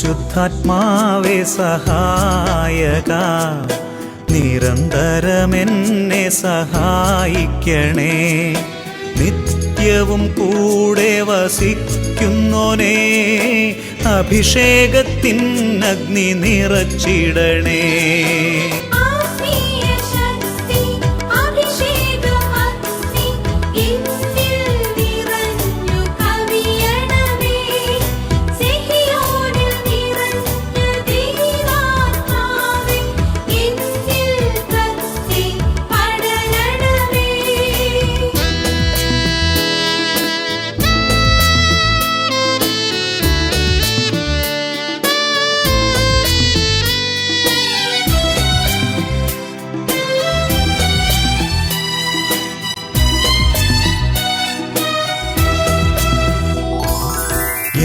പരിശുദ്ധാത്മാവേ സഹായക, നിരന്തരമെന്നെ സഹായിക്കണേ. നിത്യവും കൂടെ വസിക്കുന്നോനേ, അഭിഷേകത്തിൻ അഗ്നി നിറച്ചിടണേ.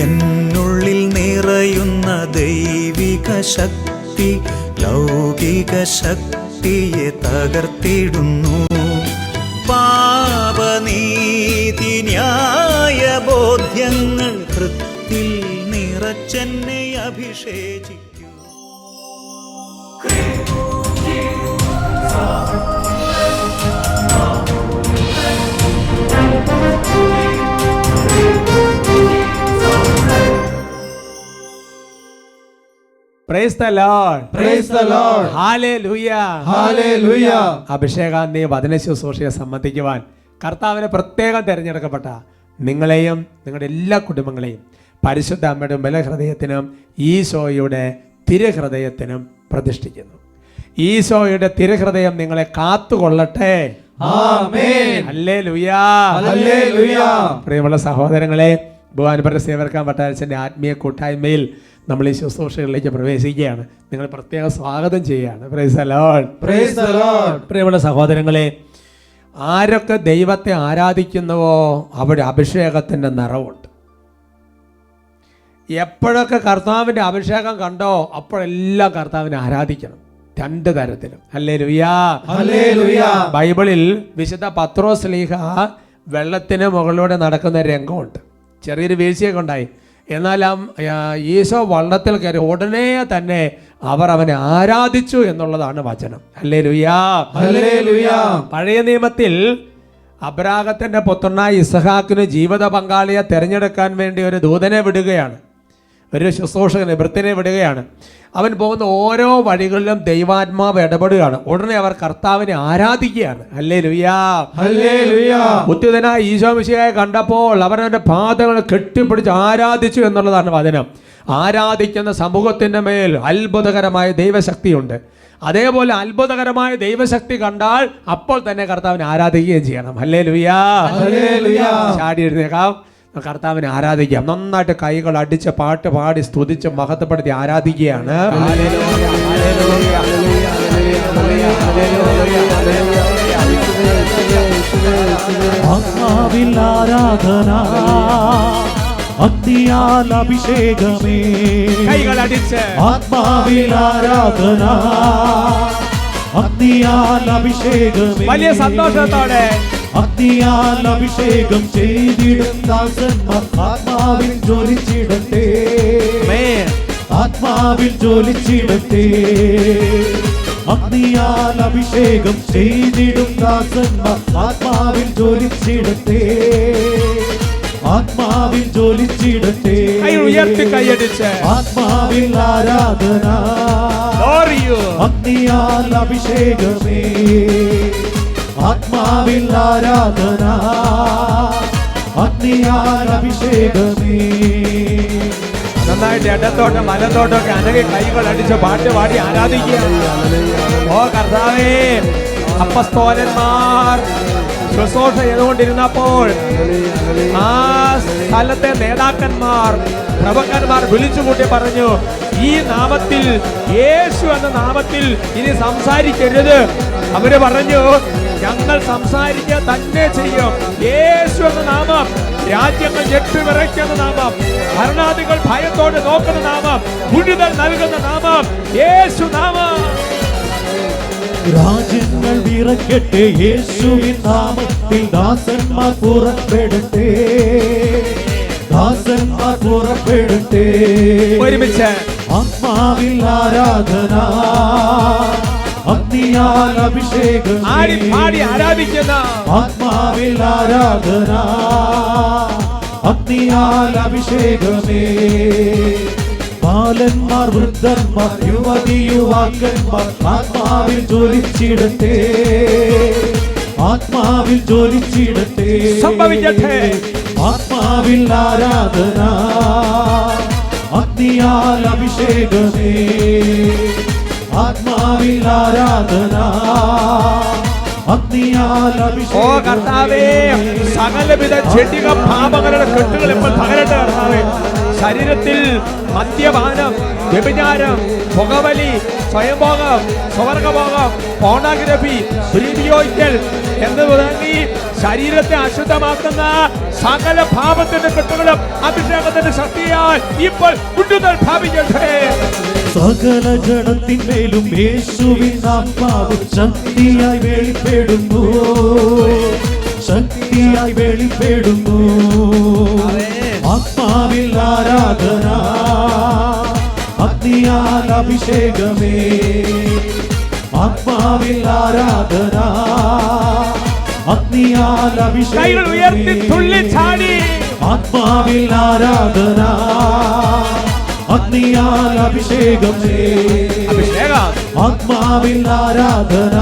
എന്നുള്ളിൽ നിറയുന്ന ദൈവിക ശക്തി ലൗകിക ശക്തിയെ തകർത്തിടുന്നു. പാപനീതി ന്യായ ബോധ്യങ്ങൾ ഹൃത്തിൽ നിറച്ചെന്നെ അഭിഷേചിക്കൂ. Praise the Lord. Praise the Lord. Hallelujah. Hallelujah. അഭിഷേകാന്തി വചന ശുശ്രൂഷയെ സംബന്ധിക്കുവാൻ കർത്താവിനെ പ്രത്യേകം തിരഞ്ഞെടുക്കപ്പെട്ട നിങ്ങളെയും നിങ്ങളുടെ എല്ലാ കുടുംബങ്ങളെയും പരിശുദ്ധ അമ്മയുടെ ബലഹൃദയത്തിനും ഈശോയുടെ തിരുഹൃദയത്തിനും പ്രതിഷ്ഠിക്കുന്നു. ഈശോയുടെ തിരുഹൃദയം നിങ്ങളെ കാത്തുകൊള്ളട്ടെ. ആമേൻ. ഹല്ലേലൂയാ. ഹല്ലേലൂയാ. പ്രിയമുള്ള സഹോദരങ്ങളെ, ബഹുമാനപ്പെട്ട സേവകർ പട്ടാരച്ചൻ്റെ ആത്മീയ കൂട്ടായ്മയിൽ നമ്മൾ ഈ ശുശ്രൂഷകളിലേക്ക് പ്രവേശിക്കുകയാണ്. നിങ്ങൾ പ്രത്യേകം സ്വാഗതം ചെയ്യുകയാണ്. Price the Lord. Praise the Lord. പ്രിയമുള്ള സഹോദരങ്ങളെ, ആരൊക്കെ ദൈവത്തെ ആരാധിക്കുന്നുവോ അവിടെ അഭിഷേകത്തിൻ്റെ നിറവുണ്ട്. എപ്പോഴൊക്കെ കർത്താവിൻ്റെ അഭിഷേകം കണ്ടോ അപ്പോഴെല്ലാം കർത്താവിനെ ആരാധിക്കണം. രണ്ട് തരത്തിലും. ഹല്ലേലൂയാ. ഹല്ലേലൂയാ. ബൈബിളിൽ വിശുദ്ധ പത്രോസ് ശ്ലീഹ വെള്ളത്തിന് മുകളിലൂടെ നടക്കുന്ന രംഗമുണ്ട്. ചെറിയൊരു വീഴ്ചയൊക്കെ ഉണ്ടായി. എന്നാൽ ഈശോ വള്ളത്തിൽ കയറി ഉടനെ തന്നെ അവർ അവനെ ആരാധിച്ചു എന്നുള്ളതാണ് വചനം. ഹല്ലേലൂയാ. ഹല്ലേലൂയാ. പഴയ നിയമത്തിൽ അബ്രാഹത്തിന്റെ പുത്രനായ ഇസ്ഹാക്കിന് ജീവിത പങ്കാളിയെ തിരഞ്ഞെടുക്കാൻ വേണ്ടി ഒരു ദൂതനെ വിടുകയാണ്, ഒരു ശുശ്രൂഷകനെ വൃത്തിനെ വിടുകയാണ്. അവൻ പോകുന്ന ഓരോ വഴികളിലും ദൈവാത്മാവ് ഇടപെടുകയാണ്. ഉടനെ അവർ കർത്താവിനെ ആരാധിക്കുകയാണ്. ഹല്ലേലൂയാ. ഹല്ലേലൂയാ. ഉദ്ധിതനായ ഈശോ മിശിഹായെ കണ്ടപ്പോൾ അവരവൻ്റെ പാദങ്ങൾ കെട്ടിപ്പിടിച്ച് ആരാധിച്ചു എന്നുള്ളതാണ് വചനം. ആരാധിക്കുന്ന സമൂഹത്തിൻ്റെ മേൽ അത്ഭുതകരമായ ദൈവശക്തിയുണ്ട്. അതേപോലെ അത്ഭുതകരമായ ദൈവശക്തി കണ്ടാൽ അപ്പോൾ തന്നെ കർത്താവിനെ ആരാധിക്കുകയും ചെയ്യണം. ഹല്ലേലൂയാ. ഹല്ലേലൂയാ. ചാടി എഴുന്നേക്കാം, കർത്താവിനെ ആരാധിക്കാം. നന്നായിട്ട് കൈകൾ അടിച്ച് പാട്ട് പാടി സ്തുതിച്ച് മഹത്വപ്പെടുത്തി ആരാധിക്കുകയാണ്. ആത്മാവിൽ ആരാധന, അഗ്നിയാൽ അഭിഷേകമേ. കൈകൾ അടിച്ച് ആത്മാവിൽ ആരാധന, അഗ്നിയാൽ അഭിഷേകമേ. വലിയ സന്തോഷത്തോടെ അഗ്നിയാൽ അഭിഷേകം ചെയ്തിടും ദാസന്മാർ ആത്മാവിൽ ജ്വലിച്ചിടട്ടെ. ആത്മാവിൽ ജ്വലിച്ചിടട്ടെ. അഗ്നിയാൽ അഭിഷേകം ചെയ്തിടും ദാസന്മാർ ആത്മാവിൽ ജ്വലിച്ചിടട്ടെ. ആത്മാവിൽ ജ്വലിച്ചിടട്ടെ. ഉയർത്തി കൈയടിച്ച് ആത്മാവിൽ ആരാധന, അഗ്നിയാൽ അഭിഷേകമേ. ആത്മാവിൽ ആരാധന, അഗ്നിയാൽ അഭിഷേകമേ. നന്നായിട്ട് ഇടത്തോട്ടും വലത്തോട്ടും ഒക്കെ അനകെ കൈകൾ അടിച്ച് പാട്ട് പാടി ആരാധിക്കുക. ഓ കർത്താവേ, അപ്പസ്തോലന്മാർ ശുശ്രൂഷ ചെയ്തുകൊണ്ടിരുന്നപ്പോൾ ആ സ്ഥലത്തെ നേതാക്കന്മാർ പ്രഭുക്കന്മാർ വിളിച്ചുകൂട്ടി പറഞ്ഞു, ഈ നാമത്തിൽ, യേശു എന്ന നാമത്തിൽ ഇനി സംസാരിക്കരുത്. അവര് പറഞ്ഞു, ഞങ്ങൾ സംസാരിക്കുക തന്നെ ചെയ്യും. യേശു എന്ന നാമം രാജ്യങ്ങൾ ഞെട്ടിവിറയ്ക്കുന്ന നാമം, ഭരണാധികൾ ഭയത്തോടെ നോക്കുന്ന നാമം, വിടുതൽ നൽകുന്ന നാമം യേശു നാമം. രാജ്യങ്ങൾ വിറയ്ക്കട്ടെ, യേശുവിൻ നാമത്തിൽ ദാസന്മാർ പുറപ്പെടട്ടെ. ദാസന്മാർ പുറപ്പെടട്ടെ. ഒരുമിച്ച് ആത്മാവിൽ ആരാധന, അഗ്നിയാൽ അഭിഷേകം. ആടി പാടി ആരാധിക്കുന്ന ആത്മാവിൽ ആരാധന, അഗ്നിയാൽ അഭിഷേകമേ. ബാലന്മാർ, വൃദ്ധന്മാർ, യുവതി യുവാക്കന്മാർ ആത്മാവിൽ ജ്വലിച്ചിടട്ടെ, ആത്മാവിൽ ജ്വലിച്ചിടട്ടെ. സംഭവിക്കട്ടെ. ആത്മാവിൽ ആരാധന, അഗ്നിയാൽ അഭിഷേകമേ. ആത്മാവിൽ ആരാധന, അഗ്നിയാൽ ഓ അഭിഷേകം. കർത്താവേ, സകലവിധ ചെടിക പാപങ്ങളുടെ കെട്ടുകൾ ഇപ്പോൾ തകരട്ടെ കർത്താവേ. ശരീരത്തിൽ മദ്യപാനം, വ്യഭിചാരം, പുകവലി, സ്വയംഭോഗം, സ്വർഗഭോഗം, പോണോഗ്രഫി, ദുരുപയോഗിക്കൽ എന്ന് തുടങ്ങി ശരീരത്തെ അശുദ്ധമാക്കുന്ന സകല പാപത്തിന്റെ കെട്ടുകളും അഭിഷേകത്തിന്റെ ശക്തിയാൽ ഇപ്പോൾ വിടുതൽ പ്രാപിക്കട്ടെ. സകല ജഡത്തിന്മേലും യേശുവിൻ ആത്മാവ് ശക്തിയായി വെളിപ്പെടുന്നു, ശക്തിയായി വെളിപ്പെടുന്നു. ആത്മാവിൽ ആരാധന, അഗ്നിയാൽ അഭിഷേകമേ. ആത്മാവിൽ ആരാധന, അഗ്നിയാൽ കൈകൾ ഉയർത്തി തുള്ളി അഭിഷേകം. ചാടി ആത്മാവിൽ ആരാധന, അഗ്നിയാൽ അഭിഷേകമേ. അഭിഷേകം. ആത്മാവിൽ ആരാധന,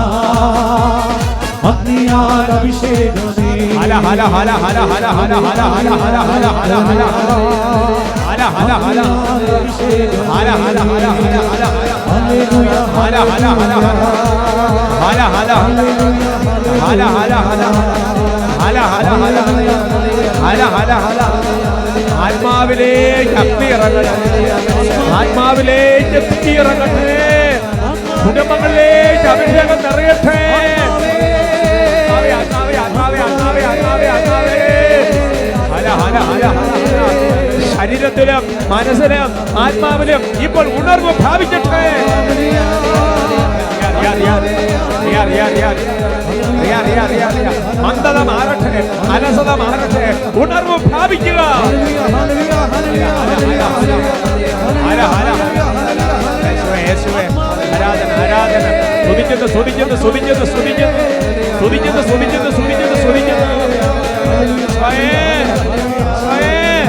അഗ്നിയാൽ അഭിഷേകമേ. ഹല ഹല ഹല ഹല ഹല ഹല ഹല ഹല ഹല ഹല ഹല ഹല ഹല ഹല ഹല ഹല അഭിഷേകം. ഹല ഹല ഹല ഹല ഹല ഹല്ലേലൂയ, ഹല ഹല ഹല ഹല ഹല ഹല ഹല ഹല ഹല ഹല ഹല ഹല ഹല. ആത്മാവിലേക്ക് അഗ്നി ഇറങ്ങട്ടെ, ആത്മാവിലേക്ക് തീ ഇറങ്ങട്ടെ, കുടുംബങ്ങളിലേക്ക് അഭിഷേകം നിറയട്ടെ. ശരീരത്തിലും മനസ്സിലും ആത്മാവിലും ഇപ്പോൾ ഉണർവ് പ്രാപിക്കട്ടെ. മന്ദത മാറട്ടെ, അലസത മാറട്ടെ, ഉണർവ് പ്രാപിക്കുക. ആരാധന ആരാധന. സ്തുതിക്കുന്നു സ്തുതിക്കുന്നു സ്തുതിക്കുന്നു സ്തുതിക്കുന്നു സ്തുതിക്കുന്നു സ്തുതിക്കുന്നു സ്തുതിക്കുന്നു സ്തുതിക്കുന്നു. സ്വയം സ്വയം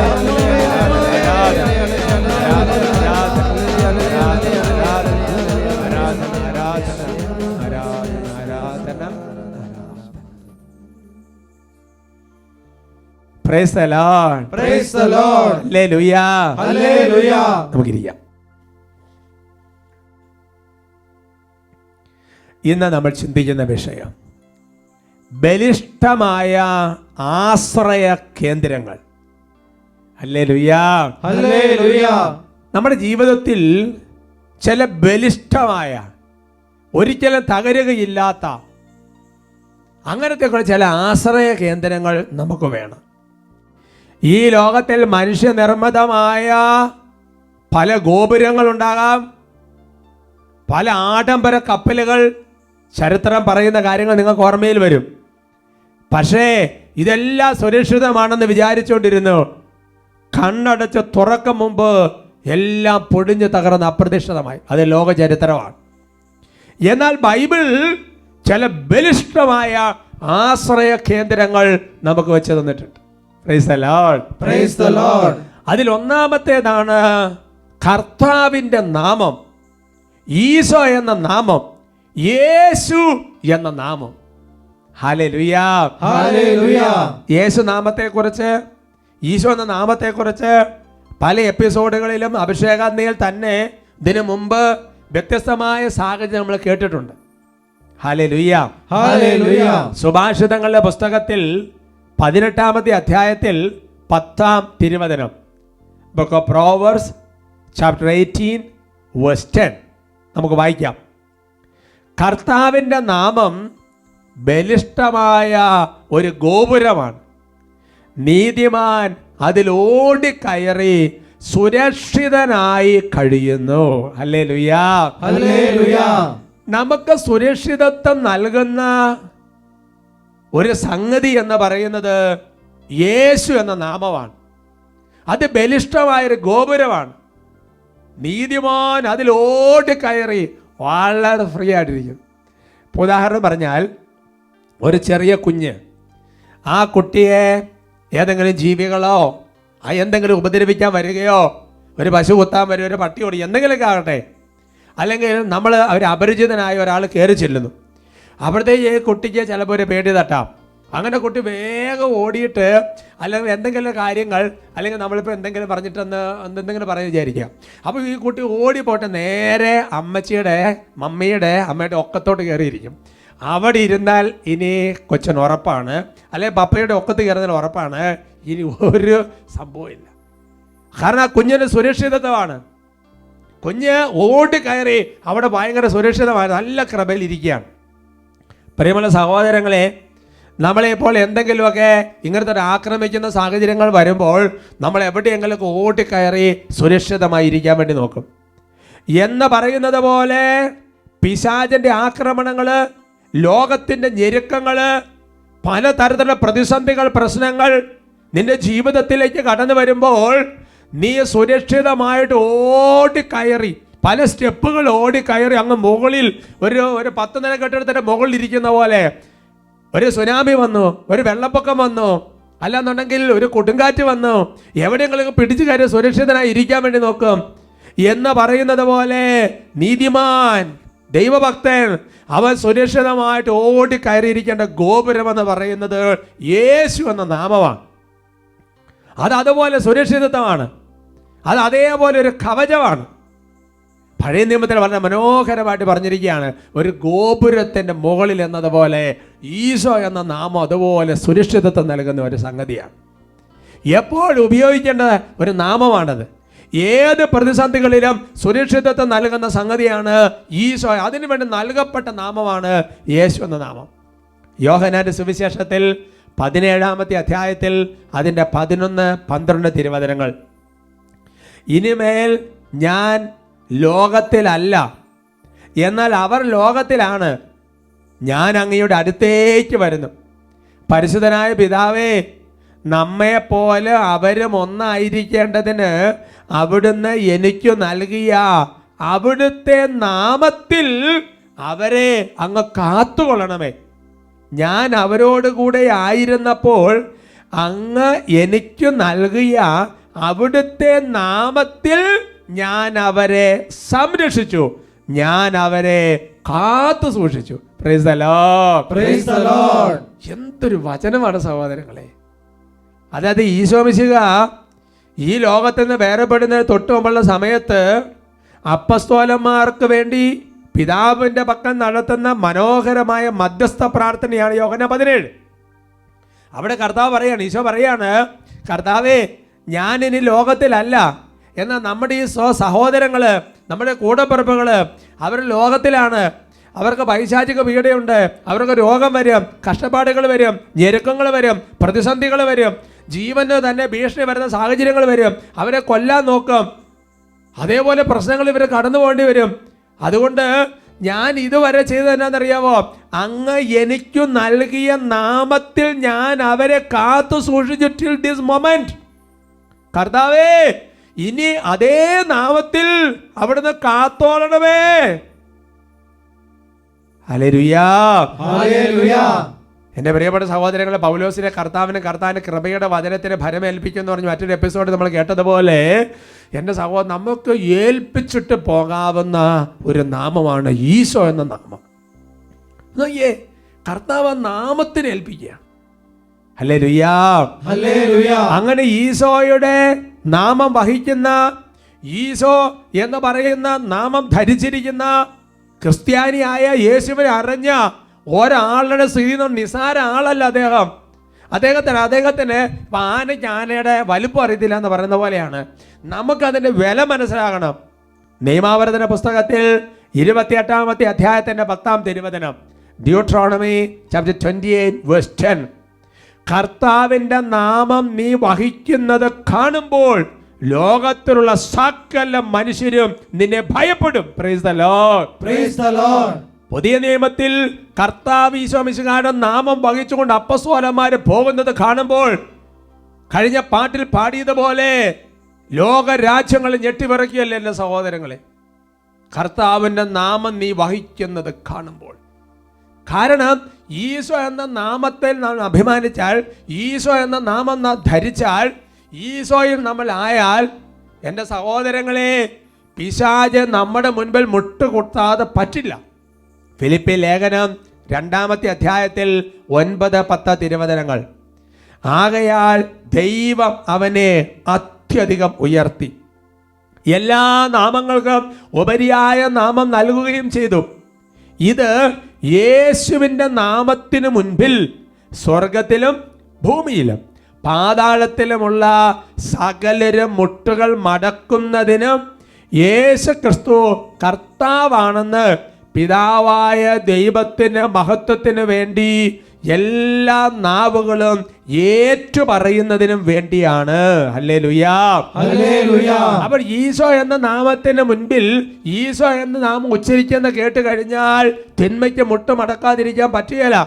ആരാധന ആരാധന ആരാധന ആരാധന. Praise the Lord. Praise the Lord. Hallelujah. Hallelujah. നമുക്കിരിക്കാം. ഇന്ന് നമ്മൾ ചിന്തിക്കുന്ന വിഷയം ബലിഷ്ഠമായ ആശ്രയ കേന്ദ്രങ്ങൾ. ഹല്ലേലൂയാ. ഹല്ലേലൂയ. നമ്മുടെ ജീവിതത്തിൽ ചില ബലിഷ്ഠമായ, ഒരിക്കലും തകരുകയില്ലാത്ത അങ്ങനത്തെ ചില ആശ്രയ കേന്ദ്രങ്ങൾ നമുക്ക് വേണം. ഈ ലോകത്തിൽ മനുഷ്യനിർമ്മിതമായ പല ഗോപുരങ്ങളുണ്ടാകാം, പല ആഡംബര കപ്പലുകൾ, ചരിത്രം പറയുന്ന കാര്യങ്ങൾ നിങ്ങൾക്ക് ഓർമ്മയിൽ വരും. പക്ഷേ ഇതെല്ലാം സുരക്ഷിതമാണെന്ന് വിചാരിച്ചുകൊണ്ടിരുന്നു. കണ്ണടച്ച് തുറക്കും മുമ്പ് എല്ലാം പൊടിഞ്ഞു തകർന്ന് അപ്രതീക്ഷിതമായി. അത് ലോക ചരിത്രമാണ്. എന്നാൽ ബൈബിൾ ചില ബലിഷ്ഠമായ ആശ്രയ കേന്ദ്രങ്ങൾ നമുക്ക് വെച്ച് തന്നിട്ടുണ്ട്. Price the Lord. Praise the Lord. അതിൽ ഒന്നാമത്തേതാണ് കർത്താവിൻ്റെ നാമം, ഈശോ എന്ന നാമം, യേശു എന്ന നാമം. ഹല്ലേലൂയ. ഹല്ലേലൂയ. യേശു നാമത്തെക്കുറിച്ച്, ഈശോ എന്ന നാമത്തെക്കുറിച്ച് പല എപ്പിസോഡുകളിലും അഭിഷേകാഗ്നിയിൽ തന്നെ ഇതിനു മുമ്പ് വ്യത്യസ്തമായ സാഹചര്യം നമ്മൾ കേട്ടിട്ടുണ്ട്. ഹല്ലേലൂയ. ഹല്ലേലൂയ. സുഭാഷിതങ്ങളുടെ പുസ്തകത്തിൽ 18-ാമത്തെ അധ്യായത്തിൽ 10-ാം തിരുവചനം, book of proverbs chapter 18 verse 10 നമുക്ക് വായിക്കാം. കർത്താവിൻ്റെ നാമം ബലിഷ്ഠമായ ഒരു ഗോപുരമാണ്, നീതിമാൻ അതിലോടിക്കയറി സുരക്ഷിതനായി കഴിയുന്നു. ഹല്ലേലൂയ. ഹല്ലേലൂയ. നമുക്ക് സുരക്ഷിതത്വം നൽകുന്ന ഒരു സംഗതി എന്ന് പറയുന്നത് യേശു എന്ന നാമമാണ്. അത് ബലിഷ്ഠമായൊരു ഗോപുരമാണ്. നീതിമാൻ അതിലോട്ട് കയറി വളരെ ഫ്രീ ആയിട്ടിരിക്കും. ഇപ്പോൾ ഉദാഹരണം പറഞ്ഞാൽ, ഒരു ചെറിയ കുഞ്ഞ്, ആ കുട്ടിയെ ഏതെങ്കിലും ജീവികളോ എന്തെങ്കിലും ഉപദ്രവിക്കാൻ വരികയോ, ഒരു പശു കുത്താൻ വരികയോ, ഒരു പട്ടി ഓടി എന്തെങ്കിലുമൊക്കെ ആകട്ടെ, അല്ലെങ്കിൽ ഒരു അപരിചിതനായ ഒരാൾ കയറി ചെല്ലുന്നു, അവിടുത്തേക്ക് ഈ കുട്ടിക്ക് ചിലപ്പോൾ ഒരു പേടി തട്ടാം. അങ്ങനെ കുട്ടി വേഗം ഓടിയിട്ട്, അല്ലെങ്കിൽ എന്തെങ്കിലും കാര്യങ്ങൾ, അല്ലെങ്കിൽ നമ്മളിപ്പോൾ എന്തെങ്കിലും പറഞ്ഞിട്ടെന്ന് എന്തെങ്കിലും പറഞ്ഞ് വിചാരിക്കുക. അപ്പോൾ ഈ കുട്ടി ഓടിപ്പോട്ടെ നേരെ മമ്മിയുടെ അമ്മയുടെ ഒക്കത്തോട്ട് കയറിയിരിക്കും. അവിടെ ഇരുന്നാൽ ഇനി കൊച്ചൻ ഉറപ്പാണ്, അല്ലെങ്കിൽ പപ്പയുടെ ഒക്കത്ത് കയറുന്നതിൽ ഉറപ്പാണ്, ഇനി ഒരു സംഭവമില്ല. കാരണം ആ കുഞ്ഞിന് സുരക്ഷിതത്വമാണ്. കുഞ്ഞ് ഓടി കയറി അവിടെ ഭയങ്കര സുരക്ഷിതമാണ്, നല്ല കൃപയിലിരിക്കുകയാണ്. പ്രിയമുള്ള സഹോദരങ്ങളെ, നമ്മളെപ്പോൾ എന്തെങ്കിലുമൊക്കെ ഇങ്ങനത്തെ ഒരു ആക്രമിക്കുന്ന സാഹചര്യങ്ങൾ വരുമ്പോൾ നമ്മൾ എവിടെയെങ്കിലും ഓടിക്കയറി സുരക്ഷിതമായിരിക്കാൻ വേണ്ടി നോക്കും. എന്ന് പറയുന്നത് പോലെ പിശാചിൻ്റെ ആക്രമണങ്ങൾ, ലോകത്തിൻ്റെ ഞെരുക്കങ്ങൾ, പലതരത്തിലുള്ള പ്രതിസന്ധികൾ, പ്രശ്നങ്ങൾ നിന്റെ ജീവിതത്തിലേക്ക് കടന്നു വരുമ്പോൾ നീ സുരക്ഷിതമായിട്ട് ഓടിക്കയറി, പല സ്റ്റെപ്പുകൾ ഓടിക്കയറി അങ്ങ് മുകളിൽ ഒരു 10 നില കെട്ടിടത്തിൻ്റെ മുകളിൽ ഇരിക്കുന്ന പോലെ, ഒരു സുനാമി വന്നു, ഒരു വെള്ളപ്പൊക്കം വന്നു, അല്ലാന്നുണ്ടെങ്കിൽ ഒരു കൊടുങ്കാറ്റ് വന്നു, എവിടെയെങ്കിലും പിടിച്ചു കയറി സുരക്ഷിതനായി ഇരിക്കാൻ വേണ്ടി നോക്കും. എന്ന് പറയുന്നത് പോലെ നീതിമാൻ, ദൈവഭക്തൻ, അവൻ സുരക്ഷിതമായിട്ട് ഓടിക്കയറിയിരിക്കേണ്ട ഗോപുരമെന്ന് പറയുന്നത് യേശു എന്ന നാമമാണ്. അതുപോലെ സുരക്ഷിതത്വമാണ്, അതേപോലെ ഒരു കവചമാണ്. പഴയ നിയമത്തിൽ വളരെ മനോഹരമായിട്ട് പറഞ്ഞിരിക്കുകയാണ്, ഒരു ഗോപുരത്തിൻ്റെ മുകളിൽ എന്നതുപോലെ ഈശോ എന്ന നാമം അതുപോലെ സുരക്ഷിതത്വം നൽകുന്ന ഒരു സംഗതിയാണ്. എപ്പോഴും ഉപയോഗിക്കേണ്ട ഒരു നാമമാണത്. ഏത് പ്രതിസന്ധികളിലും സുരക്ഷിതത്വം നൽകുന്ന സംഗതിയാണ് ഈശോ. അതിനുവേണ്ടി നൽകപ്പെട്ട നാമമാണ് യേശു എന്ന നാമം. യോഹന്നാന്റെ സുവിശേഷത്തിൽ 17-ാമത്തെ അധ്യായത്തിൽ അതിൻ്റെ 11-12 തിരുവചനങ്ങൾ, ഇനിമേൽ ഞാൻ ലോകത്തിലല്ല, എന്നാൽ അവർ ലോകത്തിലാണ്, ഞാൻ അങ്ങയുടെ അടുത്തേക്ക് വരുന്നു. പരിശുദ്ധനായ പിതാവേ, നമ്മെപ്പോലെ അവരും ഒന്നായിരിക്കേണ്ടതിന് അവിടുന്ന് എനിക്ക് നൽകിയ അവിടുത്തെ നാമത്തിൽ അവരെ അങ്ങ് കാത്തുകൊള്ളണമേ. ഞാൻ അവരോട് കൂടെ ആയിരുന്നപ്പോൾ അങ്ങ് എനിക്ക് നൽകിയ അവിടുത്തെ നാമത്തിൽ ഞാൻ അവരെ സംരക്ഷിച്ചു, ഞാൻ അവരെ കാത്തു സൂക്ഷിച്ചു. Price the Lord, praise the Lord. എന്തൊരു വചനമാണ് സഹോദരങ്ങളെ. അതായത് ഈശോ മിശിഹ ഈ ലോകത്തിൽ നിന്ന് വേർപെടുന്നതിന് തൊട്ട് മുമ്പുള്ള സമയത്ത് അപ്പസ്തോലന്മാർക്ക് വേണ്ടി പിതാവിൻ്റെ പക്കൽ നടത്തുന്ന മനോഹരമായ മധ്യസ്ഥ പ്രാർത്ഥനയാണ് യോഹന്നാൻ 17. അവിടെ കർത്താവ് പറയാണ്, ഈശോ പറയാണ്, കർത്താവേ, ഞാനിനി ലോകത്തിലല്ല, എന്നാൽ നമ്മുടെ ഈ സഹോദരങ്ങൾ, നമ്മുടെ കൂടപ്പിറപ്പുകൾ, അവർ ലോകത്തിലാണ്. അവർക്ക് പൈശാചിക പീഡയുണ്ട്, അവർക്ക് രോഗം വരും, കഷ്ടപ്പാടുകൾ വരും, ഞെരുക്കങ്ങൾ വരും, പ്രതിസന്ധികൾ വരും, ജീവന് തന്നെ ഭീഷണി വരുന്ന സാഹചര്യങ്ങൾ വരും, അവരെ കൊല്ലാൻ നോക്കും, അതേപോലെ പ്രശ്നങ്ങൾ ഇവർ കടന്നു പോകേണ്ടി വരും. അതുകൊണ്ട് ഞാൻ ഇതുവരെ ചെയ്തത് എന്നാണെന്നറിയാമോ? അങ്ങ് എനിക്ക് നൽകിയ നാമത്തിൽ ഞാൻ അവരെ കാത്തു സൂക്ഷിച്ചു ടിൽ ദിസ് മൊമെന്റ്. കർത്താവേ, ഇനി അതേ നാമത്തിൽ അവിടുന്ന് കാത്തോളണമേ. ഹല്ലേലൂയാ, ഹല്ലേലൂയാ. എൻ്റെ പ്രിയപ്പെട്ട സഹോദരങ്ങളെ, പൗലോസിനെ കർത്താവിൻ്റെ കൃപയുടെ വചനത്തിന് ഭരമേൽപ്പിക്കുമെന്ന് പറഞ്ഞ് മറ്റൊരു എപ്പിസോഡ് നമ്മൾ കേട്ടതുപോലെ, എൻ്റെ സഹോദരൻ, നമുക്ക് ഏൽപ്പിച്ചിട്ട് പോകാവുന്ന ഒരു നാമമാണ് ഈശോ എന്ന നാമം. നോക്കിയേ, കർത്താവ് നാമത്തിന് ഏൽപ്പിക്കുക. ഹല്ലേലൂയാ, ഹല്ലേലൂയാ. അങ്ങനെ ഈശോയുടെ നാമം വഹിക്കുന്ന, ഈശോ എന്ന് പറയുന്ന നാമം ധരിച്ചിരിക്കുന്ന ക്രിസ്ത്യാനിയായ യേശുവിനെ അറിഞ്ഞ ഒരാളുടെ സ്ഥിതി നിസാര ആളല്ല അദ്ദേഹത്തിന് ആനയ്ക്ക് വലുപ്പം അറിയത്തില്ല എന്ന് പറയുന്ന പോലെയാണ്. നമുക്കതിൻ്റെ വില മനസ്സിലാകണം. നിയമാവർത്തന പുസ്തകത്തിൽ 28-ാമത്തെ അധ്യായത്തിൻ്റെ 10-ാം തിരുവചനം, ഡ്യൂട്രോണമി ചാപ്റ്റർ 28:10, കർത്താവിൻ്റെ നാമം നീ വഹിക്കുന്നത് കാണുമ്പോൾ ലോകത്തിലുള്ള സകല മനുഷ്യരും നിന്നെ ഭയപ്പെടും. Praise the Lord, praise the lord. പുതിയ നിയമത്തിൽ കർത്താവ് ഈശോ മിശിഹായുടെ നാമം വഹിച്ചുകൊണ്ട് അപ്പസ്തോലന്മാർ പോകുന്നത് കാണുമ്പോൾ കഴിഞ്ഞ പാട്ടിൽ പാടിയതുപോലെ ലോകരാജ്യങ്ങൾ ഞെട്ടിവിറക്കിയല്ലേ എൻ്റെ സഹോദരങ്ങളെ, കർത്താവിൻ്റെ നാമം നീ വഹിക്കുന്നത് കാണുമ്പോൾ. കാരണം ഈശോ എന്ന നാമത്തിൽ നാം അഭിമാനിച്ചാൽ, ഈശോ എന്ന നാമം നാം ധരിച്ചാൽ, ഈശോയിൽ നമ്മൾ ആയാൽ, എൻ്റെ സഹോദരങ്ങളെ, പിശാച് നമ്മുടെ മുൻപിൽ മുട്ടുകുത്താതെ പറ്റില്ല. ഫിലിപ്പി ലേഖനം 2-ാമത്തെ അധ്യായത്തിൽ 9-10 തിരുവചനങ്ങൾ. ആകയാൽ ദൈവം അവനെ അത്യധികം ഉയർത്തി എല്ലാ നാമങ്ങൾക്കും ഉപരിയായ നാമം നൽകുകയും ചെയ്തു. ഇത് യേശുവിൻ്റെ നാമത്തിനു മുൻപിൽ സ്വർഗത്തിലും ഭൂമിയിലും പാതാളത്തിലുമുള്ള സകലരും മുട്ടുകൾ മടക്കുന്നതിനും യേശു ക്രിസ്തു കർത്താവാണെന്ന് പിതാവായ ദൈവത്തിന് മഹത്വത്തിന് വേണ്ടി എല്ലാ നാവുകളും ഏറ്റുപറയുന്നതിനും വേണ്ടിയാണ്. ഹല്ലേലൂയാ, ഹല്ലേലൂയാ. അപ്പോൾ ഈശോ എന്ന നാമത്തിന് മുൻപിൽ ഈശോ എന്ന നാമം ഉച്ചരിക്കുന്ന കേട്ട് കഴിഞ്ഞാൽ തിന്മയ്ക്ക് മുട്ടുമടക്കാതിരിക്കാൻ പറ്റുകയില്ല.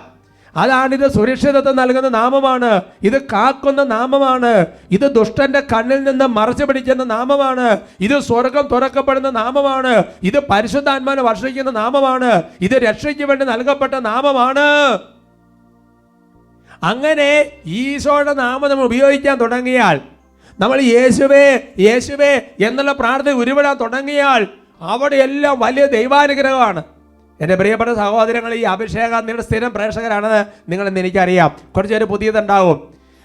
അതാണിത്. സുരക്ഷിതത്വം നൽകുന്ന നാമമാണ്, ഇത് കാക്കുന്ന നാമമാണ്, ഇത് ദുഷ്ടന്റെ കണ്ണിൽ നിന്ന് മറച്ചു പിടിക്കുന്ന നാമമാണ്, ഇത് സ്വർഗം തുറക്കപ്പെടുന്ന നാമമാണ്, ഇത് പരിശുദ്ധാത്മാവിനെ വർഷിക്കുന്ന നാമമാണ്, ഇത് രക്ഷയ്ക്ക് വേണ്ടി നൽകപ്പെട്ട നാമമാണ്. അങ്ങനെ ഈശോയുടെ നാമം നമ്മൾ ഉപയോഗിക്കാൻ തുടങ്ങിയാൽ, നമ്മൾ യേശുവേ യേശുവേ എന്നുള്ള പ്രാർത്ഥന ഉരുവിടാൻ തുടങ്ങിയാൽ അവിടെയെല്ലാം വലിയ ദൈവാനുഗ്രഹമാണ്. എൻ്റെ പ്രിയപ്പെട്ട സഹോദരങ്ങൾ, ഈ അഭിഷേകം നിങ്ങളുടെ സ്ഥിരം പ്രേക്ഷകരാണെന്ന് നിങ്ങളെന്ന് എനിക്കറിയാം. കുറച്ചൊരു പുതിയതുണ്ടാവും.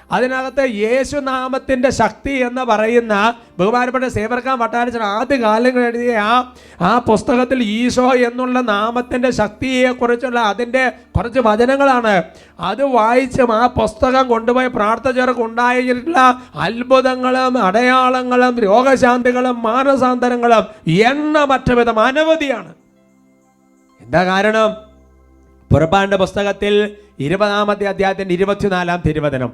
അതിനകത്ത് യേശുനാമത്തിൻ്റെ ശക്തി എന്ന് പറയുന്ന ബഹുമാനപ്പെട്ട സേവർക്കാൻ വട്ടാരച്ചൻ ആദ്യ കാലങ്ങളിൽ എഴുതിയ ആ പുസ്തകത്തിൽ ഈശോ എന്നുള്ള നാമത്തിൻ്റെ ശക്തിയെക്കുറിച്ചുള്ള അതിൻ്റെ കുറച്ച് വചനങ്ങളാണ്. അത് വായിച്ചും ആ പുസ്തകം കൊണ്ടുപോയി പ്രാർത്ഥിച്ചവർക്ക് ഉണ്ടായിട്ടുള്ള അത്ഭുതങ്ങളും അടയാളങ്ങളും രോഗശാന്തികളും മാനസാന്തരങ്ങളും എണ്ണമറ്റ വിധം അനവധിയാണ്. എന്താ കാരണം? പുറപ്പാടിന്റെ പുസ്തകത്തിൽ 20-ാമത്തെ അധ്യായത്തിന്റെ 24-ാം തിരുവചനം,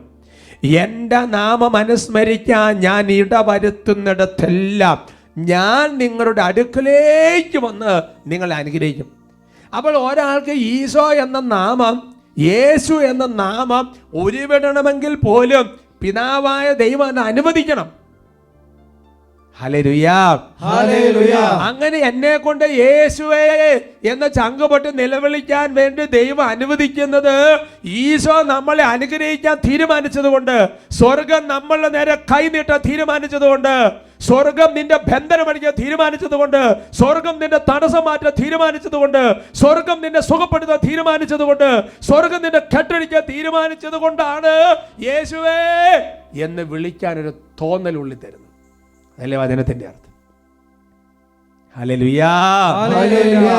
എൻ്റെ നാമം അനുസ്മരിക്കാൻ ഞാൻ ഇടവരുത്തുന്നിടത്തെല്ലാം ഞാൻ നിങ്ങളുടെ അടുക്കലേക്ക് വന്ന് നിങ്ങളെ അനുഗ്രഹിക്കും. അപ്പോൾ ഒരാൾക്ക് ഈശോ എന്ന നാമം, യേശു എന്ന നാമം ഉരുവിടണമെങ്കിൽ പോലും പിതാവായ ദൈവം അനുവദിക്കണം. ഹല്ലേലൂയാ, ഹല്ലേലൂയാ. അങ്ങനെ എന്നെ കൊണ്ട് യേശുവേ എന്ന ചങ്കുപൊട്ട് നിലവിളിക്കാൻ വേണ്ടി ദൈവം അനുവദിക്കുന്നത് ഈശോ നമ്മളെ അനുഗ്രഹിക്കാൻ തീരുമാനിച്ചതുകൊണ്ട്, സ്വർഗം നമ്മളുടെ നേരെ കൈനീട്ടാൻ തീരുമാനിച്ചതുകൊണ്ട്, സ്വർഗം നിന്റെ ബന്ധനമടിക്കാൻ തീരുമാനിച്ചതുകൊണ്ട്, സ്വർഗം നിന്റെ തടസ്സം മാറ്റാൻ തീരുമാനിച്ചതുകൊണ്ട്, സ്വർഗം നിന്നെ സുഖപ്പെടുത്താൻ തീരുമാനിച്ചതുകൊണ്ട്, സ്വർഗം നിന്നെ കെട്ടടിക്കാൻ തീരുമാനിച്ചത് കൊണ്ടാണ് യേശുവേ എന്ന് വിളിക്കാനൊരു തോന്നലുള്ളിൽ തരുന്നത്. അതല്ലേ വചനത്തിന്റെ അർത്ഥം. ഹല്ലേലൂയാ, ഹല്ലേലൂയാ.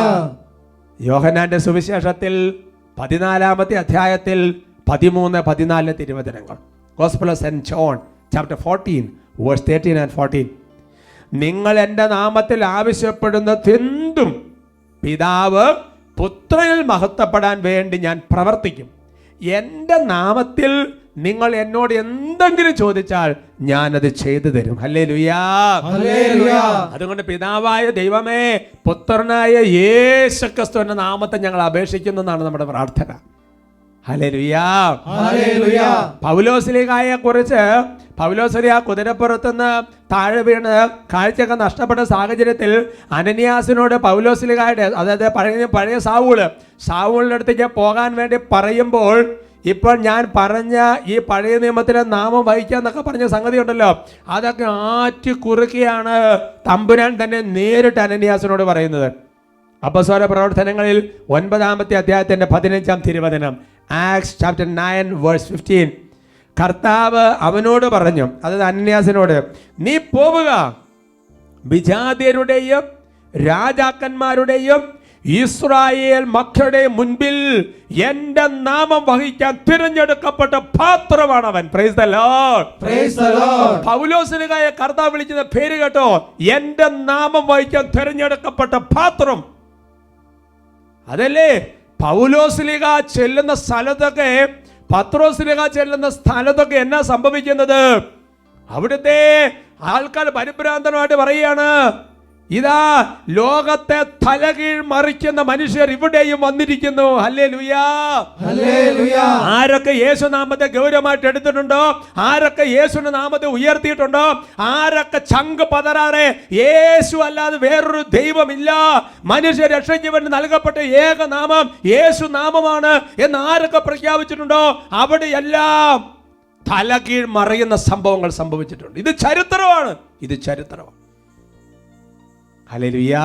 യോഹന്നാന്റെ സുവിശേഷത്തിൽ 14-ാമത്തെ അധ്യായത്തിൽ 13-14 തിരുവചനങ്ങൾ. Gospel of Saint John chapter 14 verse 13 and 14. നിങ്ങൾ എൻ്റെ നാമത്തിൽ ആവശ്യപ്പെടുന്നതെന്തും പിതാവ് പുത്രനിൽ മഹത്വപ്പെടാൻ വേണ്ടി ഞാൻ പ്രവർത്തിക്കും. എൻ്റെ നാമത്തിൽ നിങ്ങൾ എന്നോട് എന്തെങ്കിലും ചോദിച്ചാൽ ഞാനത് ചെയ്തു തരും. ഹല്ലേലൂയാ, ഹല്ലേലൂയാ. അതുകൊണ്ട് പിതാവായ ദൈവമേ, പുത്രനായ യേശു ക്രിസ്തുവിന്റെ നാമത്തെ ഞങ്ങൾ അപേക്ഷിക്കുന്നതാണ് നമ്മുടെ പ്രാർത്ഥന. ഹല്ലേലൂയാ, ഹല്ലേലൂയാ. പൗലോസ്ലീഹായെ കുറിച്ച്, പൗലോസ്ലീഹ കുതിരപ്പുറത്തുനിന്ന് താഴെ വീണ് കാഴ്ചയൊക്കെ നഷ്ടപ്പെട്ട സാഹചര്യത്തിൽ അനനിയാസിനോട് പൗലോസ്ലീഹായുടെ, അതായത് പഴയ സാവൂളിൻ്റെ അടുത്തേക്ക് പോകാൻ വേണ്ടി പറയുമ്പോൾ, ഇപ്പോൾ ഞാൻ പറഞ്ഞ ഈ പഴയ നിയമത്തിലെ നാമം വഹിക്കാന്നൊക്കെ പറഞ്ഞ സംഗതി ഉണ്ടല്ലോ, അതൊക്കെ ആറ്റി കുറുക്കിയാണ് തമ്പുരാൻ തന്നെ നേരിട്ട് അനനിയാസിനോട് പറയുന്നത്. അപ്പോസ്തല പ്രവർത്തനങ്ങളിൽ 9-ാമത്തെ അധ്യായത്തിന്റെ 15-ാം തിരുവചനം, ആക്ട്സ് ചാപ്റ്റർ 9 വേഴ്സ് 15. കർത്താവ് അവനോട് പറഞ്ഞു, അതായത് അനനിയാസിനോട്, നീ പോവുക, വിജാതിയരുടെയും രാജാക്കന്മാരുടെയും ഇസ്രായേൽ മക്കളുടെ മുൻപിൽ എന്റെ നാമം വഹിക്കാൻ തിരഞ്ഞെടുക്കപ്പെട്ട പാത്രമാണ് അവൻ. Praise the Lord, praise the lord. പൗലോസ്ലീഹായെ കർത്താവ് വിളിക്കുന്ന പേര് കേട്ടോ, എന്റെ നാമം വഹിക്കാൻ തിരഞ്ഞെടുക്കപ്പെട്ട പാത്രം. അതല്ലേ പൗലോസ്ലീഹ ചെല്ലുന്ന സ്ഥലത്തൊക്കെ, പത്രോസ്ലീഹ ചെല്ലുന്ന സ്ഥലത്തൊക്കെ എന്നാ സംഭവിക്കുന്നത്? അവിടുത്തെ ആൾക്കാർ പരിഭ്രാന്തമായിട്ട് പറയുകയാണ്, ഇതാ ലോകത്തെ തലകീഴ് മറിക്കുന്ന മനുഷ്യർ ഇവിടെയും വന്നിരിക്കുന്നു. ഹല്ലേലൂയാ, ഹല്ലേലൂയാ. ആരൊക്കെ യേശുനാമത്തെ ഗൗരവമായിട്ട് എടുത്തിട്ടുണ്ടോ, ആരൊക്കെ യേശുവിന്റെ നാമത്തെ ഉയർത്തിയിട്ടുണ്ടോ, ആരൊക്കെ ചങ്ക് പതറാറെ യേശു അല്ലാതെ വേറൊരു ദൈവമില്ല, മനുഷ്യ രക്ഷയ്ക്ക് വേണ്ടി നൽകപ്പെട്ട ഏക നാമം യേശു നാമമാണ് എന്ന് ആരൊക്കെ പ്രഖ്യാപിച്ചിട്ടുണ്ടോ, അവിടെയെല്ലാം തലകീഴ് മറിയുന്ന സംഭവങ്ങൾ സംഭവിച്ചിട്ടുണ്ട്. ഇത് ചരിത്രമാണ്, ഇത് ചരിത്രമാണ്. ഹല്ലേലൂയാ,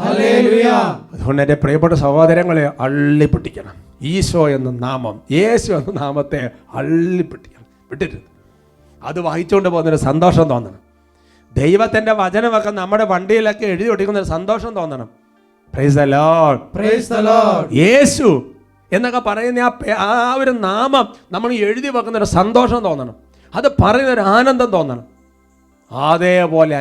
ഹല്ലേലൂയാ. അതുകൊണ്ട് എൻ്റെ പ്രിയപ്പെട്ട സഹോദരങ്ങളെ അള്ളിപ്പൊട്ടിക്കണം. ഈശോ എന്ന നാമം, യേശു എന്ന നാമത്തെ അള്ളിപ്പൊട്ടിക്കണം, വിട്ടിരുത്. അത് വായിച്ചുകൊണ്ട് പോകുന്നൊരു സന്തോഷം തോന്നണം. ദൈവത്തിൻ്റെ വചനമൊക്കെ നമ്മുടെ വണ്ടിയിലൊക്കെ എഴുതി ഒട്ടിക്കുന്നൊരു സന്തോഷം തോന്നണം. Praise the Lord, praise the lord. യേശു എന്നൊക്കെ പറയുന്ന ആ ഒരു നാമം നമ്മൾ എഴുതി വെക്കുന്നൊരു സന്തോഷം തോന്നണം, അത് പറയുന്നൊരു ആനന്ദം തോന്നണം. അതുപോലെ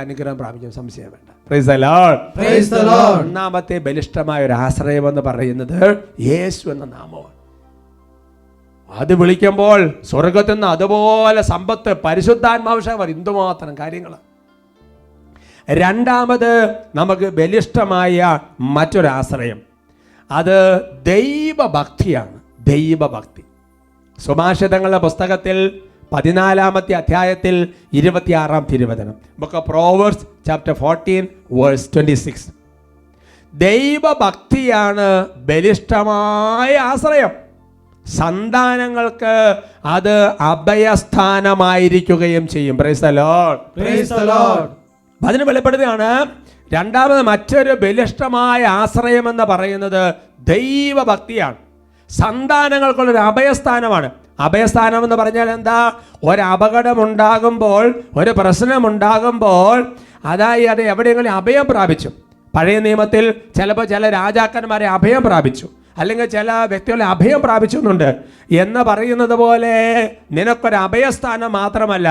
അനുഗ്രഹം പ്രാപിക്കും, സംശയം വേണ്ട. Price the Lord, praise the Lord. ഒന്നാമത്തെ ബലിഷ്ഠമായ ഒരു ആശ്രയം എന്ന് പറയുന്നത് യേശു എന്ന നാമമാണ്. അത് വിളിക്കുമ്പോൾ സ്വർഗത്തിൽ നിന്ന് അതുപോലെ സമ്പത്ത്, പരിശുദ്ധാത്മാവിഷയം എന്തുമാത്രം കാര്യങ്ങൾ. രണ്ടാമത് നമുക്ക് ബലിഷ്ഠമായ മറ്റൊരു ആശ്രയം, അത് ദൈവഭക്തിയാണ്. ദൈവഭക്തി. സുഭാഷിതങ്ങളുടെ പുസ്തകത്തിൽ 14-ാമത്തെ അധ്യായത്തിൽ 26-ാം തിരുവചനം, book of proverbs chapter 14 verse 26. ദൈവഭക്തിയാണ് ബലിഷ്ഠമായ ആശ്രയം. സന്താനങ്ങൾക്ക് അത് അഭയസ്ഥാനമായിരിക്കുകയും ചെയ്യും. Praise the Lord, praise the Lord. അതിന് വെളിപ്പെടുത്തുകയാണ്. രണ്ടാമത് മറ്റൊരു ബലിഷ്ഠമായ ആശ്രയം എന്ന് പറയുന്നത് ദൈവഭക്തിയാണ്. സന്താനങ്ങൾക്കുള്ളൊരു അഭയസ്ഥാനമാണ്. അഭയസ്ഥാനം എന്ന് പറഞ്ഞാൽ എന്താ? ഒരപകടമുണ്ടാകുമ്പോൾ, ഒരു പ്രശ്നമുണ്ടാകുമ്പോൾ, അതായത് എവിടെയെങ്കിലും അഭയം പ്രാപിച്ചു. പഴയ നിയമത്തിൽ ചിലപ്പോൾ ചില രാജാക്കന്മാരെ അഭയം പ്രാപിച്ചു, അല്ലെങ്കിൽ ചില വ്യക്തികളെ അഭയം പ്രാപിച്ചു എന്നുണ്ട്. എന്ന് പറയുന്നത് പോലെ നിനക്കൊരു അഭയസ്ഥാനം മാത്രമല്ല,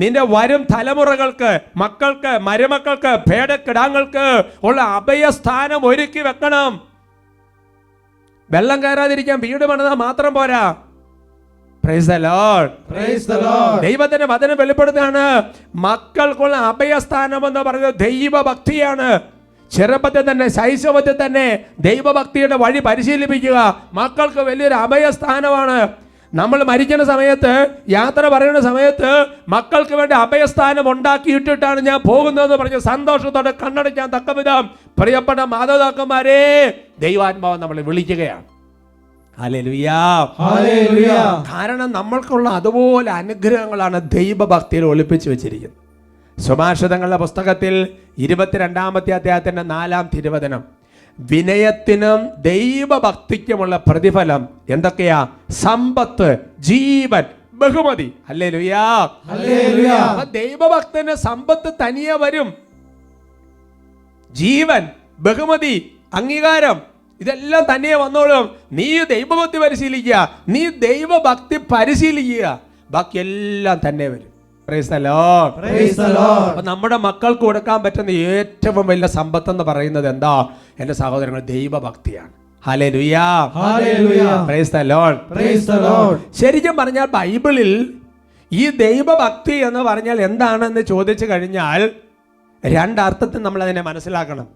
നിന്റെ വരും തലമുറകൾക്ക്, മക്കൾക്ക്, മരുമക്കൾക്ക്, പേടക്കിടാങ്ങൾക്ക് ഉള്ള അഭയസ്ഥാനം ഒരുക്കി വെക്കണം. വെള്ളം കയറാതിരിക്കാൻ വീട് പണിതാൽ മാത്രം പോരാ. Price the Lord, praise the Lord. ദൈവത്തിന്റെ വചനം വെളിപ്പെടുത്തുകയാണ്. മക്കൾക്കുള്ള അഭയസ്ഥാനം എന്ന് പറയുന്നത് ദൈവഭക്തിയാണ്. ചെറുപ്പത്തിൽ തന്നെ, ശൈശവത്തിൽ തന്നെ ദൈവഭക്തിയുടെ വഴി പരിശീലിപ്പിക്കുക മക്കൾക്ക് വലിയൊരു അഭയസ്ഥാനമാണ്. നമ്മൾ മരിക്കുന്ന സമയത്ത്, യാത്ര പറയുന്ന സമയത്ത് മക്കൾക്ക് വേണ്ടി അഭയസ്ഥാനം ഉണ്ടാക്കിയിട്ടിട്ടാണ് ഞാൻ പോകുന്നതെന്ന് പറഞ്ഞ് സന്തോഷത്തോടെ കണ്ണടയ്ക്കാൻ തക്ക വിധം പ്രിയപ്പെട്ട മാതാപിതാക്കന്മാരെ ദൈവാത്മാവ് നമ്മളെ വിളിക്കുകയാണ്. ഹല്ലേലൂയാ, ഹല്ലേലൂയാ. കാരണം നമ്മൾക്കുള്ള അതുപോലെ അനുഗ്രഹങ്ങളാണ് ദൈവഭക്തിയിൽ ഒളിപ്പിച്ചു വെച്ചിരിക്കുന്നത്. സുഭാഷിതങ്ങളുടെ പുസ്തകത്തിൽ 22-ാമത്തെ അധ്യായത്തിന്റെ 4-ാം തിരുവചനം, വിനയത്തിനും ദൈവഭക്തിക്കുമുള്ള പ്രതിഫലം എന്തൊക്കെയാ? സമ്പത്ത്, ജീവൻ, ബഹുമതി. ഹല്ലേലൂയാ, ഹല്ലേലൂയാ. അപ്പൊ ദൈവഭക്തന് സമ്പത്ത് തനിയെ വരും. ജീവൻ, ബഹുമതി, അംഗീകാരം ഇതെല്ലാം തന്നെ വന്നോളും. നീ ദൈവഭക്തി പരിശീലിക്കുക, നീ ദൈവഭക്തി പരിശീലിക്കുക, ബാക്കിയെല്ലാം തന്നെ വരും. Price the Lord, praise the Lord. അപ്പൊ നമ്മുടെ മക്കൾക്ക് കൊടുക്കാൻ പറ്റുന്ന ഏറ്റവും വലിയ സമ്പത്ത് എന്ന് പറയുന്നത് എന്താ എൻ്റെ സഹോദരങ്ങൾ? ദൈവഭക്തിയാണ്. ഹല്ലേലൂയാ, ഹല്ലേലൂയാ. Praise the Lord, praise the lord. ശരിക്കും പറഞ്ഞാൽ ബൈബിളിൽ ഈ ദൈവഭക്തി എന്ന് പറഞ്ഞാൽ എന്താണെന്ന് ചോദിച്ചു കഴിഞ്ഞാൽ രണ്ടർത്ഥത്തിൽ നമ്മൾ അതിനെ മനസ്സിലാക്കണം.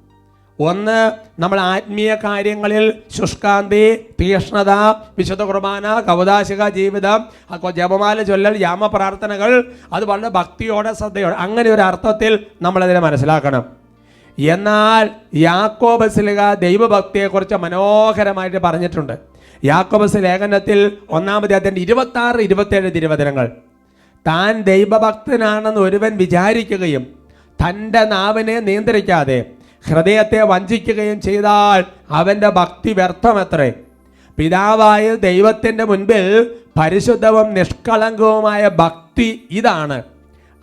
ഒന്ന്, നമ്മൾ ആത്മീയ കാര്യങ്ങളിൽ ശുഷ്കാന്തി, തീക്ഷ്ണത, വിശുദ്ധ കുർബാന, കൗദാശിക ജീവിതം, ജപമാല ചൊല്ലൽ, യാമപ്രാർത്ഥനകൾ, അത് വളരെ ഭക്തിയോടെ, ശ്രദ്ധയോടെ, അങ്ങനെ ഒരു അർത്ഥത്തിൽ നമ്മളതിനെ മനസ്സിലാക്കണം. എന്നാൽ യാക്കോബ് ശ്ലീഹ ദൈവഭക്തിയെക്കുറിച്ച് മനോഹരമായിട്ട് പറഞ്ഞിട്ടുണ്ട്. യാക്കോബ് ലേഖനത്തിൽ 1-ാമത്തെ അധ്യായം 26-27 തിരുവചനങ്ങൾ, താൻ ദൈവഭക്തനാണെന്ന് ഒരുവൻ വിചാരിക്കുകയും തൻ്റെ നാവിനെ നിയന്ത്രിക്കാതെ ഹൃദയത്തെ വഞ്ചിക്കുകയും ചെയ്താൽ അവൻ്റെ ഭക്തി വ്യർത്ഥമത്രേ. പിതാവായ ദൈവത്തിൻ്റെ മുൻപിൽ പരിശുദ്ധവും നിഷ്കളങ്കവുമായ ഭക്തി ഇതാണ്: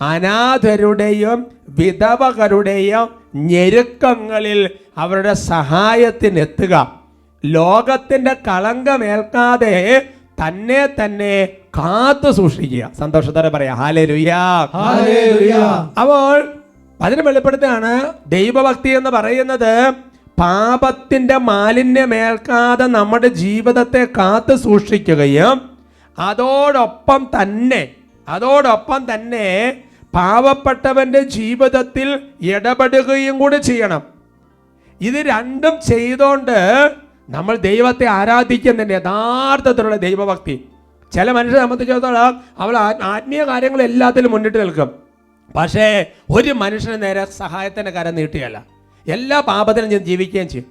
അനാഥരുടെയും വിധവകരുടെയും ഞെരുക്കങ്ങളിൽ അവരുടെ സഹായത്തിനെത്തുക, ലോകത്തിൻ്റെ കളങ്കമേൽക്കാതെ തന്നെ തന്നെ കാത്തു സൂക്ഷിക്കുക. സന്തോഷത്തോടെ പറയാം ഹല്ലേലൂയാ, ഹല്ലേലൂയാ. അപ്പോൾ അതിന് വെളിപ്പെടുത്തുകയാണ് ദൈവഭക്തി എന്ന് പറയുന്നത് പാപത്തിൻ്റെ മാലിന്യമേൽക്കാതെ നമ്മുടെ ജീവിതത്തെ കാത്തു സൂക്ഷിക്കുകയും അതോടൊപ്പം തന്നെ പാവപ്പെട്ടവന്റെ ജീവിതത്തിൽ ഇടപെടുകയും കൂടി ചെയ്യണം. ഇത് രണ്ടും ചെയ്തോണ്ട് നമ്മൾ ദൈവത്തെ ആരാധിക്കുന്നതിൻ്റെ യഥാർത്ഥത്തിലുള്ള ദൈവഭക്തി. ചില മനുഷ്യരെ സംബന്ധിച്ചിടത്തോളം അവൾ ആത്മീയ കാര്യങ്ങൾ എല്ലാത്തിലും മുന്നിട്ട് നിൽക്കും, പക്ഷേ ഒരു മനുഷ്യന് നേരെ സഹായത്തിൻ്റെ കരം നീട്ടുകയല്ല, എല്ലാ പാപത്തിലും ഞാൻ ജീവിക്കുകയും ചെയ്യും.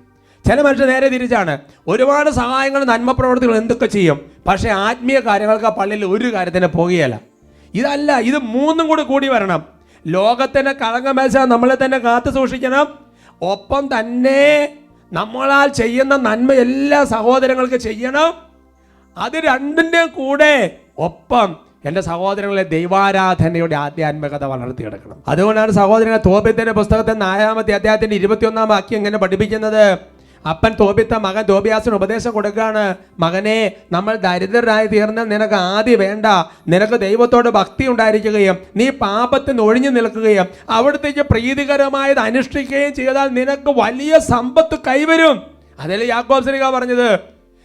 ചില മനുഷ്യർ നേരെ തിരിച്ചാണ്, ഒരുപാട് സഹായങ്ങൾ നന്മ പ്രവർത്തികൾ എന്തൊക്കെ ചെയ്യും, പക്ഷേ ആത്മീയ കാര്യങ്ങൾക്ക് പള്ളിയിൽ ഒരു കാര്യത്തിന് പോകുകയല്ല. ഇതല്ല, ഇത് മൂന്നും കൂടി വരണം. ലോകത്തിന് കളങ്കമേശ നമ്മളെ തന്നെ കാത്തു സൂക്ഷിക്കണം, ഒപ്പം തന്നെ നമ്മളാൽ ചെയ്യുന്ന നന്മ എല്ലാ സഹോദരങ്ങൾക്ക് ചെയ്യണം. അത് രണ്ടിൻ്റെ കൂടെ ഒപ്പം എൻ്റെ സഹോദരങ്ങളെ ദൈവാരാധനയുടെ ആധ്യാത്മികത വളർത്തിയെടുക്കണം. അതുകൊണ്ടാണ് സഹോദരങ്ങളെ തോബിത്തിന്റെ പുസ്തകത്തിൽ 4-ാമത്തെ അധ്യായത്തിന്റെ 21-ാം വാക്യം ഇങ്ങനെ പഠിപ്പിക്കുന്നത്. അപ്പൻ തോബിത്ത മകൻ തോബിയാസിന് ഉപദേശം കൊടുക്കുകയാണ്, മകനെ, നമ്മൾ ദരിദ്രരായി തീർന്ന നിനക്ക് ആദ്യം വേണ്ട, നിനക്ക് ദൈവത്തോട് ഭക്തി ഉണ്ടായിരിക്കുകയും നീ പാപത്തിന് ഒഴിഞ്ഞു നിൽക്കുകയും അവിടത്തേക്ക് പ്രീതികരമായത് അനുഷ്ഠിക്കുകയും ചെയ്താൽ നിനക്ക് വലിയ സമ്പത്ത് കൈവരും. അതല്ലേ യാക്കോബ് ശ്ലീഹ പറഞ്ഞത്.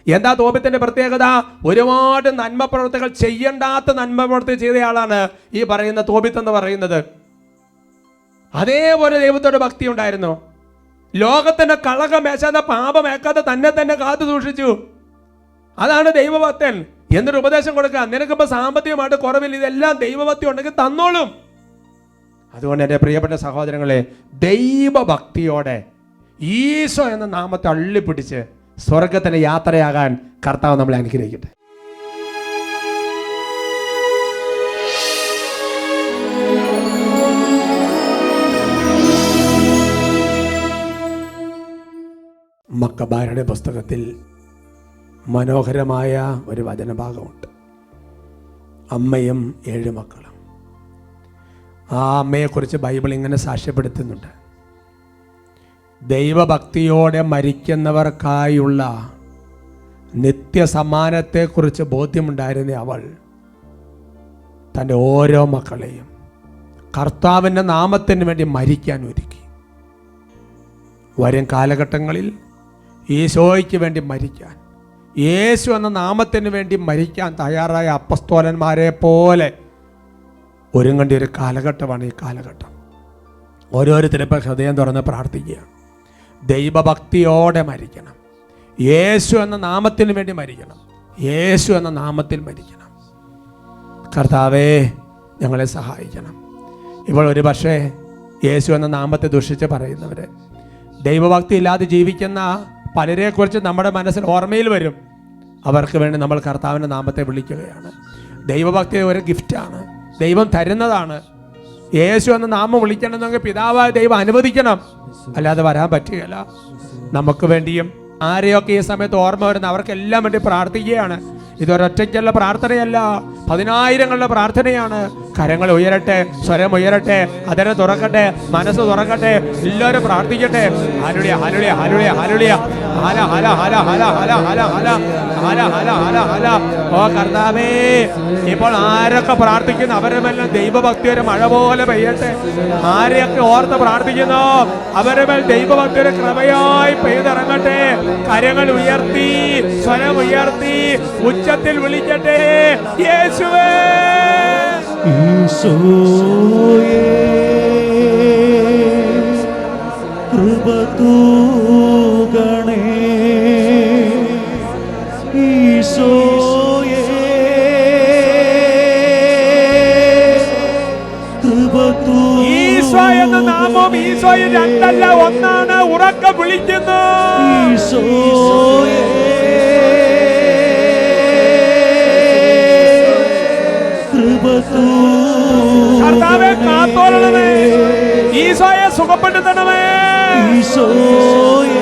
എന്താ തോബിത്തിന്റെ പ്രത്യേകത? ഒരുപാട് നന്മ പ്രവർത്തികൾ ചെയ്യണ്ടാത്ത നന്മ പ്രവർത്തി ചെയ്തയാളാണ് ഈ പറയുന്ന തോബിത്ത് എന്ന് പറയുന്നത്. അതേപോലെ ദൈവത്തോട് ഭക്തി ഉണ്ടായിരുന്നു. ലോകത്തിന്റെ കളകമേശാതെ പാപമേക്കാതെ തന്നെ കാത്തു സൂക്ഷിച്ചു. അതാണ് ദൈവഭക്തൻ. എന്നൊരു ഉപദേശം കൊടുക്കുക, നിനക്കിപ്പോൾ സാമ്പത്തികമായിട്ട് കുറവില്ല, ഇതെല്ലാം ദൈവഭക്തി ഉണ്ടെങ്കിൽ തന്നോളും. അതുകൊണ്ട് എൻ്റെ പ്രിയപ്പെട്ട സഹോദരങ്ങളെ, ദൈവഭക്തിയോടെ ഈശോ എന്ന നാമത്തെ അള്ളിപ്പിടിച്ച് സ്വർഗത്തിന് യാത്രയാകാൻ കർത്താവ് നമ്മളെ അനുഗ്രഹിക്കട്ടെ. മക്കബാരുടെ പുസ്തകത്തിൽ മനോഹരമായ ഒരു വചനഭാഗമുണ്ട്. അമ്മയും 7 മക്കളും. ആ അമ്മയെക്കുറിച്ച് ബൈബിൾ ഇങ്ങനെ സാക്ഷ്യപ്പെടുത്തുന്നുണ്ട്. ദൈവഭക്തിയോടെ മരിക്കുന്നവർക്കായുള്ള നിത്യസമ്മാനത്തെക്കുറിച്ച് ബോധ്യമുണ്ടായിരുന്ന അവൾ തൻ്റെ ഓരോ മക്കളെയും കർത്താവിൻ്റെ നാമത്തിന് വേണ്ടി മരിക്കാൻ ഒരുക്കി. വരും കാലഘട്ടങ്ങളിൽ ഈശോയ്ക്ക് വേണ്ടി മരിക്കാൻ, യേശു എന്ന നാമത്തിന് വേണ്ടി മരിക്കാൻ തയ്യാറായ അപ്പസ്തോലന്മാരെ പോലെ ഒരുങ്ങേണ്ട ഒരു കാലഘട്ടമാണ് ഈ കാലഘട്ടം. ഓരോരുത്തരും ഇപ്പോൾ ഹൃദയം തുറന്ന് പ്രാർത്ഥിക്കുകയാണ്. ദൈവഭക്തിയോടെ മരിക്കണം, യേശു എന്ന നാമത്തിന് വേണ്ടി മരിക്കണം, യേശു എന്ന നാമത്തിൽ മരിക്കണം. കർത്താവേ, ഞങ്ങളെ സഹായിക്കണം. ഇപ്പോൾ ഒരു പക്ഷേ യേശു എന്ന നാമത്തെ ദുഷിച്ച് പറയുന്നവർ, ദൈവഭക്തി ഇല്ലാതെ ജീവിക്കുന്ന പലരെക്കുറിച്ച് നമ്മുടെ മനസ്സിൽ ഓർമ്മയിൽ വരും. അവർക്ക് വേണ്ടി നമ്മൾ കർത്താവിൻ്റെ നാമത്തെ വിളിക്കുകയാണ്. ദൈവഭക്തി ഒരു ഗിഫ്റ്റാണ്, ദൈവം തരുന്നതാണ്. യേശു എന്ന നാമം വിളിക്കണമെന്നെങ്കിൽ പിതാവായ ദൈവം അനുവദിക്കണം, അല്ലാതെ വരാൻ പറ്റുകയില്ല. നമുക്ക് വേണ്ടിയും ആരെയൊക്കെ ഈ സമയത്ത് ഓർമ്മ വരുന്ന അവർക്കെല്ലാം വേണ്ടി പ്രാർത്ഥിക്കുകയാണ്. ഇതൊരൊറ്റയ്ക്കുള്ള പ്രാർത്ഥനയല്ല, 10,000ങ്ങളുടെ പ്രാർത്ഥനയാണ്. കരങ്ങൾ ഉയരട്ടെ, സ്വരം ഉയരട്ടെ, അതരം തുറക്കട്ടെ, മനസ്സ് തുറക്കട്ടെ, എല്ലാവരും പ്രാർത്ഥിക്കട്ടെ. ഹല്ലേലൂയ, ഹല്ലേലൂയ, ഹല്ലേലൂയ, ഹല്ലേലൂയ, ഹല ഹല ഹല ഹല ഹല ഹല ഹല ഹല ഹല ഹല ഹല. ഓ കർത്താവേ, ഇപ്പോൾ ആരൊക്കെ പ്രാർത്ഥിക്കുന്നു അവരുമെല്ലാം ദൈവഭക്തിയുടെ മഴ പോലെ പെയ്യട്ടെ. ആരെയൊക്കെ ഓർത്ത് പ്രാർത്ഥിക്കുന്നു അവരുമേൽ ദൈവഭക്തിയുടെ കൃപയായി പെയ്തിറങ്ങട്ടെ. കരങ്ങൾ ഉയർത്തി, സ്വരം ഉയർത്തി, ഉച്ചത്തിൽ വിളിക്കട്ടെ, യേശുവേ. ഈശോയേ, കൃപ തൂകണേ. ഈശോയേ, കൃപ തൂകണേ. ഈശോ എന്ന നാമം ഈശോയിൽ രണ്ടല്ല ഒന്നാണ്. ഉറക്കെ വിളിക്കുന്നു, ഈശോയേ, കർത്താവേ കാത്തോളണമേ, ഈശോയെ സുഖപ്പെടുത്തണമേ. ഈശോയേ,